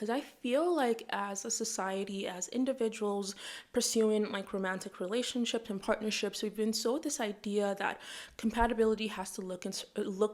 Because I feel like as a society, as individuals pursuing like romantic relationships and partnerships, we've been sold this idea that compatibility has to look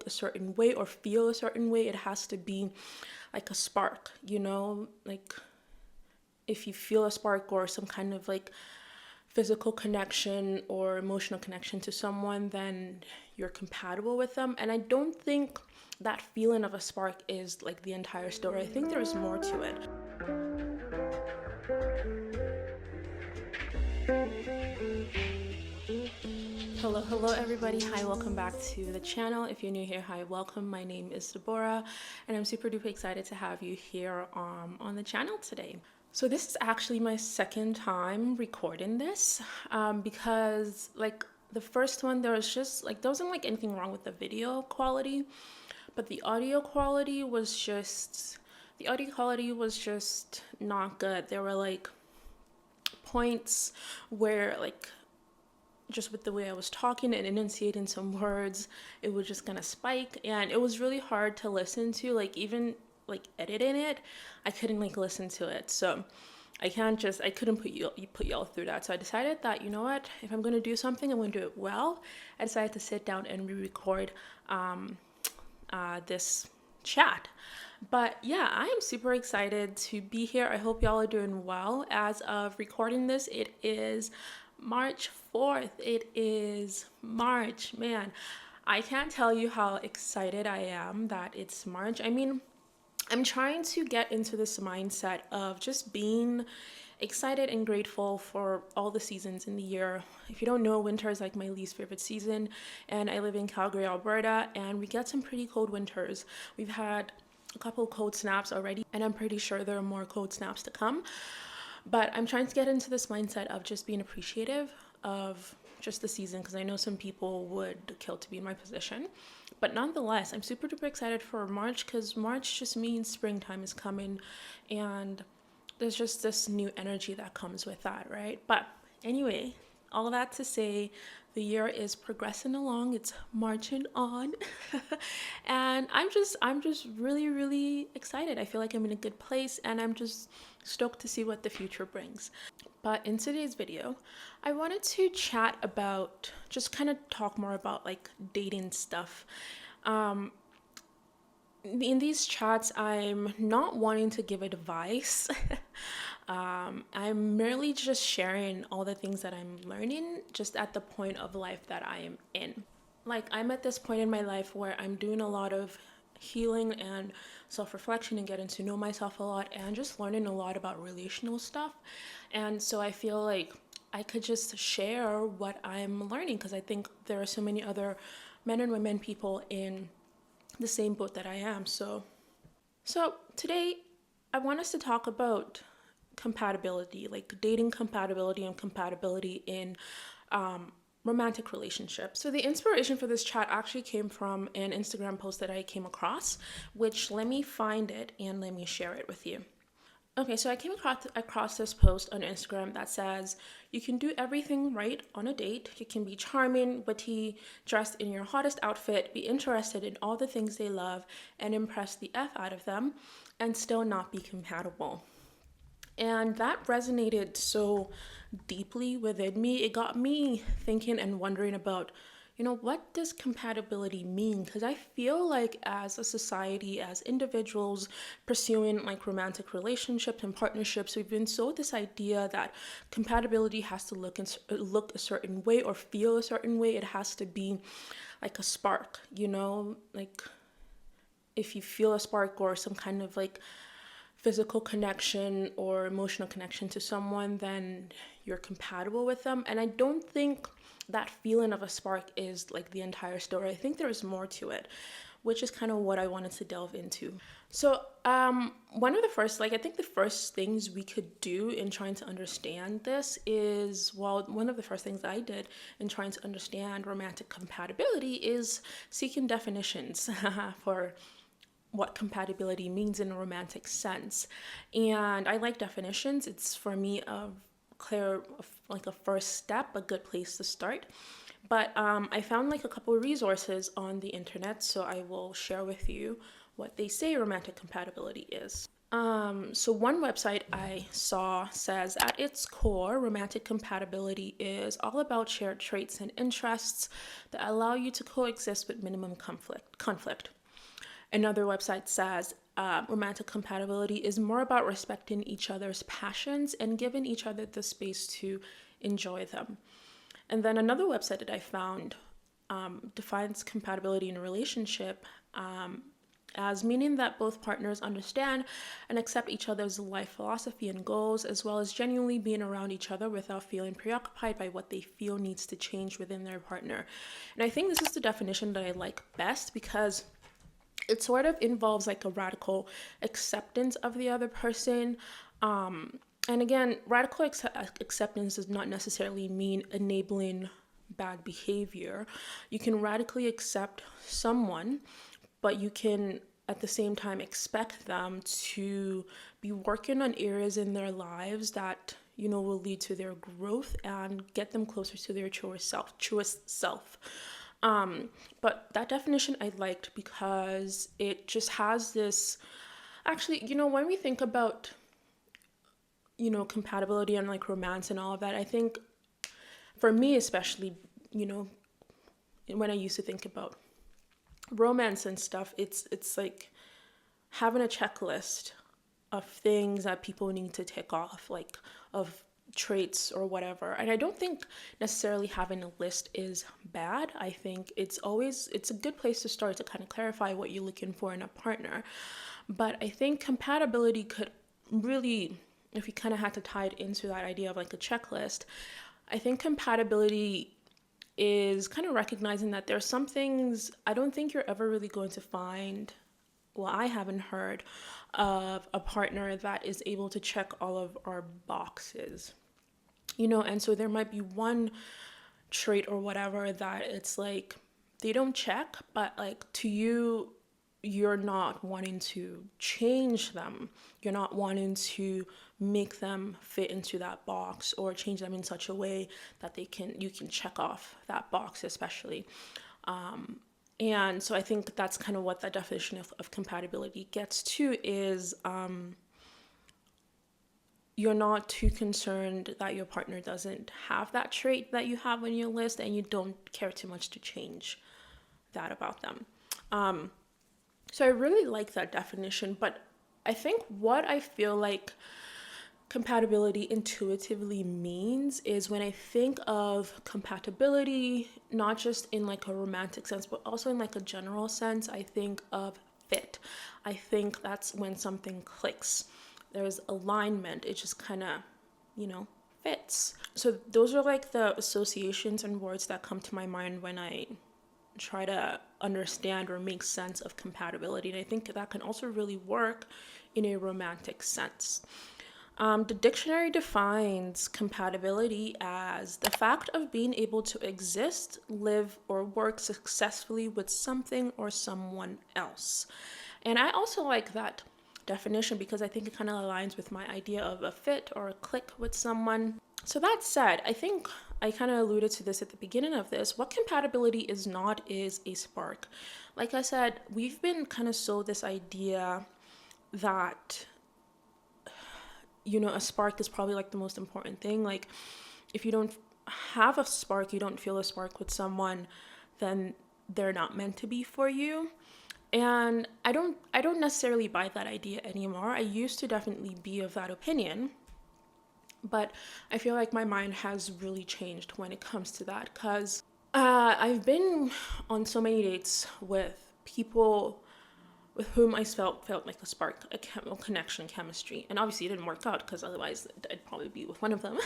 a certain way or feel a certain way. It has to be like a spark, like if you feel a spark or some kind of like physical connection or emotional connection to someone, then you're compatible with them. And I don't think that feeling of a spark is like the entire story. I think there's more to it. Hello everybody. Hi, welcome back to the channel. If you're new here, hi, welcome. My name is Deborah and I'm super duper excited to have you here on the channel today. So this is actually my second time recording this because like the first one, there wasn't like anything wrong with the video quality, but the audio quality was just not good. There were like points where like just with the way I was talking and enunciating some words, it was just gonna spike, and it was really hard to listen to. Like even like editing it, I couldn't like listen to it. So I couldn't put y'all through that. So I decided that, you know what, if I'm gonna do something, I'm gonna do it well. I decided to sit down and re-record this chat. But yeah, I am super excited to be here. I hope y'all are doing well. As of recording this, it is March 4th. It is March. Man, I can't tell you how excited I am that it's March. I mean, I'm trying to get into this mindset of just being excited and grateful for all the seasons in the year. If you don't know, winter is like my least favorite season, and I live in Calgary, Alberta, and we get some pretty cold winters. We've had a couple cold snaps already, and I'm pretty sure there are more cold snaps to come. But I'm trying to get into this mindset of just being appreciative of just the season, because I know some people would kill to be in my position. But nonetheless, I'm super duper excited for March, because March just means springtime is coming, and there's just this new energy that comes with that, right? But anyway, all of that to say, the year is progressing along. It's marching on. And I'm just really, really excited. I feel like I'm in a good place, and I'm just stoked to see what the future brings. But in today's video, I wanted to chat about, just kind of talk more about like dating stuff. In these chats, I'm not wanting to give advice. I'm merely just sharing all the things that I'm learning just at the point of life that I am in. Like, I'm at this point in my life where I'm doing a lot of healing and self-reflection and getting to know myself a lot and just learning a lot about relational stuff. And so I feel like I could just share what I'm learning, because I think there are so many other men and women, people in the same boat that I am. So today I want us to talk about compatibility, like dating compatibility and compatibility in romantic relationships. So the inspiration for this chat actually came from an Instagram post that I came across, which let me find it and let me share it with you. Okay, so I came across this post on Instagram that says, you can do everything right on a date. You can be charming, witty, dressed in your hottest outfit, be interested in all the things they love, and impress the F out of them, and still not be compatible. And that resonated so deeply within me. It got me thinking and wondering about, what does compatibility mean? Because I feel like as a society, as individuals pursuing like romantic relationships and partnerships, we've been sold this idea that compatibility has to look a certain way or feel a certain way. It has to be like a spark, like if you feel a spark or some kind of like physical connection or emotional connection to someone, then you're compatible with them. And I don't think that feeling of a spark is like the entire story. I think there's more to it, which is kind of what I wanted to delve into. So one of the first, I think the first things we could do in trying to understand this is, one of the first things I did in trying to understand romantic compatibility is seeking definitions for what compatibility means in a romantic sense. And I like definitions. It's for me a first step, a good place to start. But I found like a couple of resources on the internet, so I will share with you what they say romantic compatibility is. So one website I saw says at its core, romantic compatibility is all about shared traits and interests that allow you to coexist with minimum conflict. Another website says romantic compatibility is more about respecting each other's passions and giving each other the space to enjoy them. And then another website that I found defines compatibility in a relationship as meaning that both partners understand and accept each other's life philosophy and goals, as well as genuinely being around each other without feeling preoccupied by what they feel needs to change within their partner. And I think this is the definition that I like best because it sort of involves like a radical acceptance of the other person. And again, radical acceptance does not necessarily mean enabling bad behavior. You can radically accept someone, but you can at the same time expect them to be working on areas in their lives that will lead to their growth and get them closer to their truest self. But that definition I liked because it just has this, actually, when we think about compatibility and like romance and all of that, I think for me especially, when I used to think about romance and stuff, it's like having a checklist of things that people need to tick off, like of traits or whatever. And I don't think necessarily having a list is bad. I think it's a good place to start to kind of clarify what you're looking for in a partner. But I think compatibility could really, if you kind of had to tie it into that idea of like a checklist, I think compatibility is kind of recognizing that there's some things I don't think you're ever really going to find, well, I haven't heard of a partner that is able to check all of our boxes, and so there might be one trait or whatever that it's like they don't check, but like to you, you're not wanting to change them. You're not wanting to make them fit into that box or change them in such a way that you can check off that box, especially. And so I think that's kind of what that definition of compatibility gets to is you're not too concerned that your partner doesn't have that trait that you have on your list, and you don't care too much to change that about them. So I really like that definition, but I think what I feel like compatibility intuitively means is when I think of compatibility, not just in like a romantic sense, but also in like a general sense, I think of fit. I think that's when something clicks. There's alignment. It just kind of, fits. So those are like the associations and words that come to my mind when I try to understand or make sense of compatibility. And I think that can also really work in a romantic sense. The dictionary defines compatibility as the fact of being able to exist, live, or work successfully with something or someone else. And I also like that definition because I think it kind of aligns with my idea of a fit or a click with someone. So that said, I think I kind of alluded to this at the beginning of this. What compatibility is not is a spark. Like I said, we've been kind of sold this idea that a spark is probably like the most important thing. Like if you don't have a spark, you don't feel a spark with someone, then they're not meant to be for you. And I don't necessarily buy that idea anymore. I used to definitely be of that opinion, but I feel like my mind has really changed when it comes to that because I've been on so many dates with people with whom I felt like a spark, a connection, chemistry. And obviously it didn't work out because otherwise I'd probably be with one of them.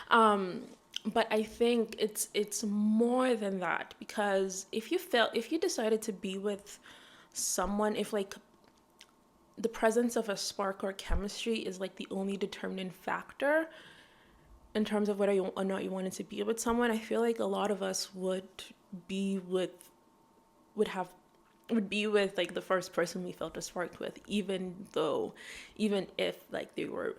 But I think it's more than that because if you decided to be with someone, if like the presence of a spark or chemistry is like the only determining factor in terms of whether or not you wanted to be with someone, I feel like a lot of us would be with like the first person we felt a spark with, even if like they were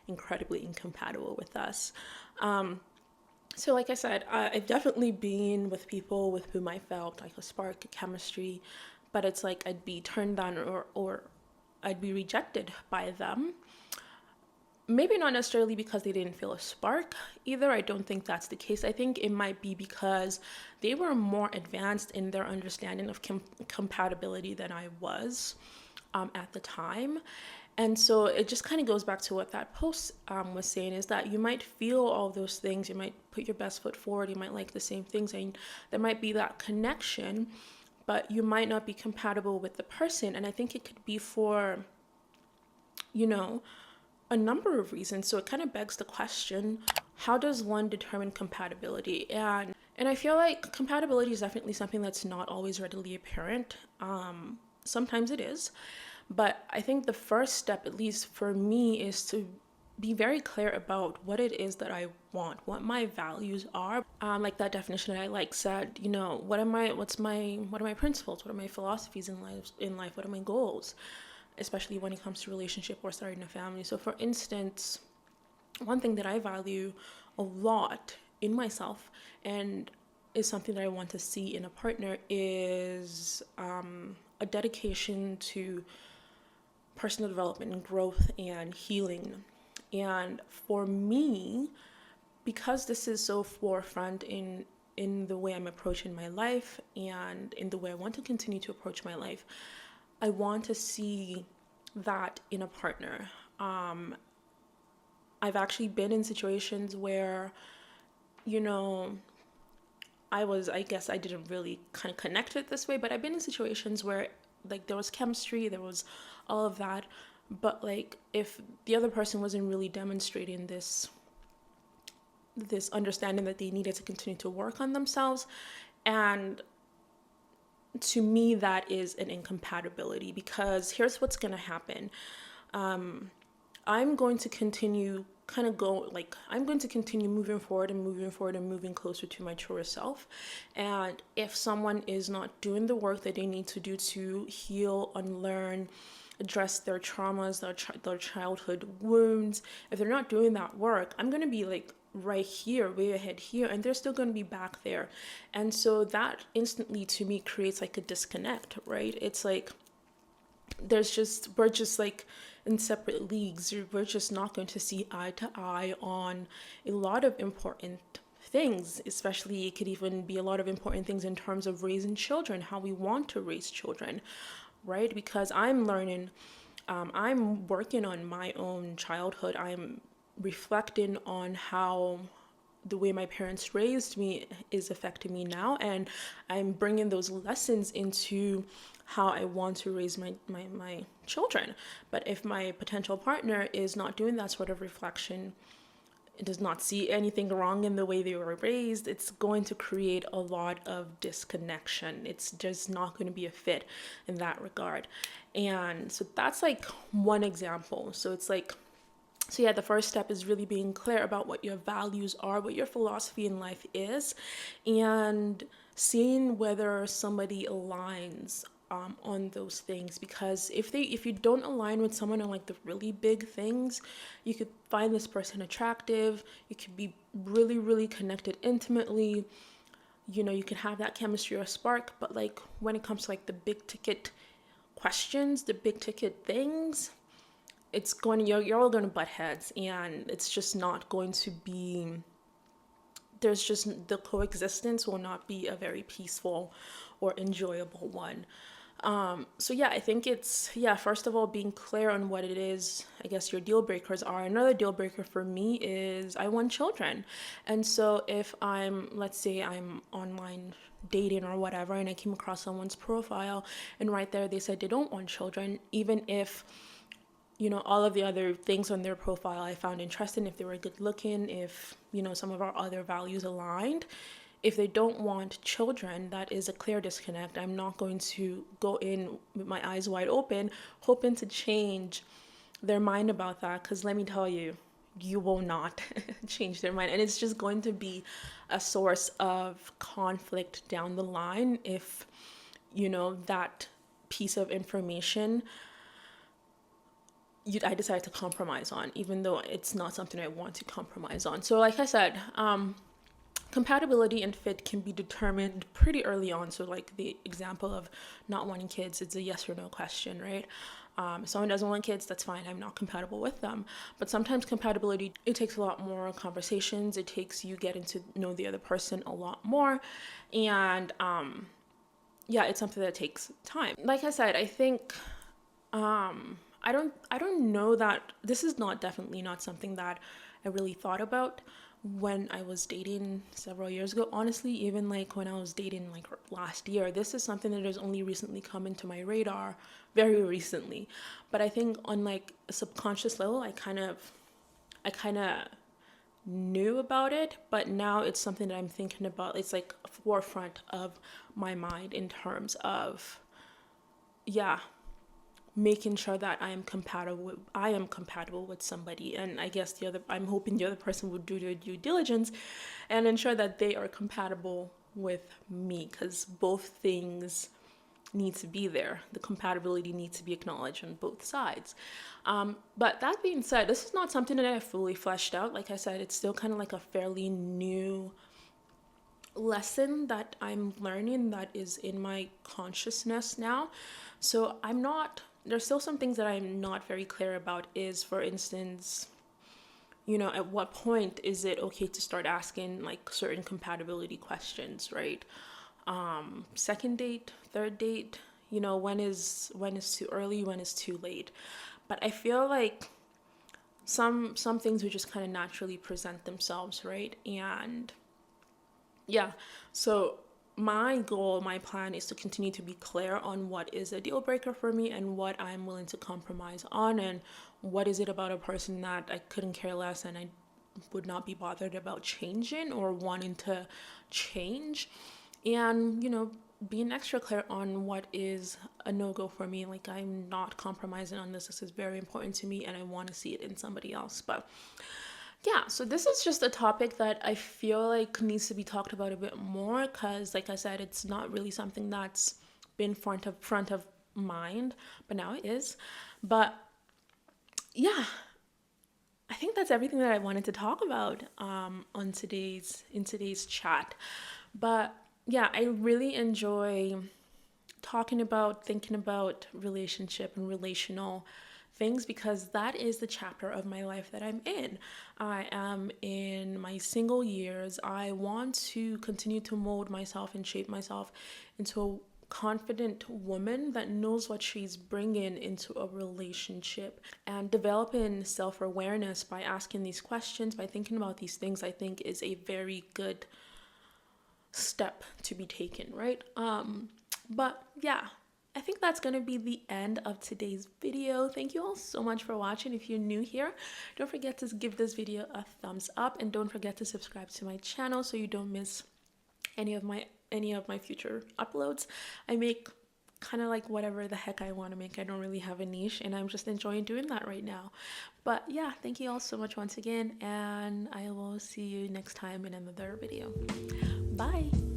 incredibly incompatible with us. So like I said, I've definitely been with people with whom I felt like a spark, a chemistry, but it's like I'd be turned on or I'd be rejected by them. Maybe not necessarily because they didn't feel a spark either. I don't think that's the case. I think it might be because they were more advanced in their understanding of compatibility than I was at the time. And so it just kind of goes back to what that post was saying, is that you might feel all those things. You might put your best foot forward. You might like the same things. And there might be that connection, but you might not be compatible with the person. And I think it could be for, you know, a number of reasons. So it kind of begs the question, how does one determine compatibility? And I feel like compatibility is definitely something that's not always readily apparent. Sometimes it is. But I think the first step, at least for me, is to be very clear about what it is that I want, what my values are. Like that definition that I said, what are my principles? What are my philosophies in life? What are my goals? Especially when it comes to relationship or starting a family. So for instance, one thing that I value a lot in myself and is something that I want to see in a partner is a dedication to personal development and growth and healing. And for me, because this is so forefront in the way I'm approaching my life and in the way I want to continue to approach my life, I want to see that in a partner. I've actually been in situations where, I guess I didn't really kind of connect it this way, but I've been in situations where there was chemistry, there was all of that, but if the other person wasn't really demonstrating this understanding that they needed to continue to work on themselves, and to me, that is an incompatibility, because here's what's going to happen. I'm going to continue moving forward and moving closer to my truer self. And if someone is not doing the work that they need to do to heal, unlearn, address their traumas, their childhood wounds, if they're not doing that work, I'm going to be right here, way ahead here, and they're still going to be back there. And so that instantly to me creates a disconnect, right? It's we're just in separate leagues. We're just not going to see eye to eye on a lot of important things, especially it could even be a lot of important things in terms of raising children, how we want to raise children, right? Because I'm learning, I'm working on my own childhood. I'm reflecting on how the way my parents raised me is affecting me now, and I'm bringing those lessons into how I want to raise my children. But if my potential partner is not doing that sort of reflection, does not see anything wrong in the way they were raised, it's going to create a lot of disconnection. It's just not going to be a fit in that regard. And so that's one example. So it's the first step is really being clear about what your values are, what your philosophy in life is, and seeing whether somebody aligns on those things. Because if you don't align with someone on the really big things, you could find this person attractive, you could be really, really connected intimately, you can have that chemistry or spark, but when it comes to the big ticket questions, the big ticket things, you're all going to butt heads, and it's just not going to be, the coexistence will not be a very peaceful or enjoyable one. I think it's, first of all, being clear on what it is, I guess, your deal breakers are. Another deal breaker for me is I want children. And so if let's say I'm online dating or whatever, and I came across someone's profile, and right there they said they don't want children, even if all of the other things on their profile I found interesting, if they were good looking, if, some of our other values aligned. If they don't want children, that is a clear disconnect. I'm not going to go in with my eyes wide open, hoping to change their mind about that, because let me tell you, you will not change their mind. And it's just going to be a source of conflict down the line if, that piece of information I decide to compromise on, even though it's not something I want to compromise on. So like I said, compatibility and fit can be determined pretty early on. So the example of not wanting kids, it's a yes or no question, right? If someone doesn't want kids, that's fine. I'm not compatible with them. But sometimes compatibility, it takes a lot more conversations. It takes you getting to know the other person a lot more. And yeah, it's something that takes time. Like I said, I think I don't know that this is not definitely not something that I really thought about when I was dating several years ago. Honestly, even like when I was dating like last year, this is something that has only recently come into my radar, very recently. But I think on like a subconscious level, I kind of knew about it, but now it's something that I'm thinking about. It's like a forefront of my mind in terms of, yeah, making sure that I am compatible with somebody. And I guess I'm hoping the other person would do their due diligence and ensure that they are compatible with me, because both things need to be there. The compatibility needs to be acknowledged on both sides. But that being said, this is not something that I fully fleshed out. Like I said, it's still kind of like a fairly new lesson that I'm learning that is in my consciousness now. So there's still some things that I'm not very clear about. Is, for instance, at what point is it okay to start asking like certain compatibility questions, right? Second date, third date, when is too early, when is too late. But I feel like some things would just kind of naturally present themselves, right? And yeah, so my goal, my plan is to continue to be clear on what is a deal breaker for me and what I'm willing to compromise on, and what is it about a person that I couldn't care less and I would not be bothered about changing or wanting to change. And, being extra clear on what is a no-go for me. Like, I'm not compromising on this. This is very important to me and I want to see it in somebody else. But yeah, so this is just a topic that I feel like needs to be talked about a bit more, because like I said, it's not really something that's been front of mind, but now it is. But yeah, I think that's everything that I wanted to talk about in today's chat. But yeah, I really enjoy thinking about relationship and relational things, because that is the chapter of my life that I'm in. I am in my single years. I want to continue to mold myself and shape myself into a confident woman that knows what she's bringing into a relationship, and developing self-awareness by asking these questions, by thinking about these things, I think is a very good step to be taken, right? But yeah, I think that's going to be the end of today's video. Thank you all so much for watching. If you're new here, don't forget to give this video a thumbs up, and don't forget to subscribe to my channel so you don't miss any of my future uploads. I make kind of like whatever the heck I want to make. I don't really have a niche, and I'm just enjoying doing that right now. But yeah, thank you all so much once again, and I will see you next time in another video. Bye.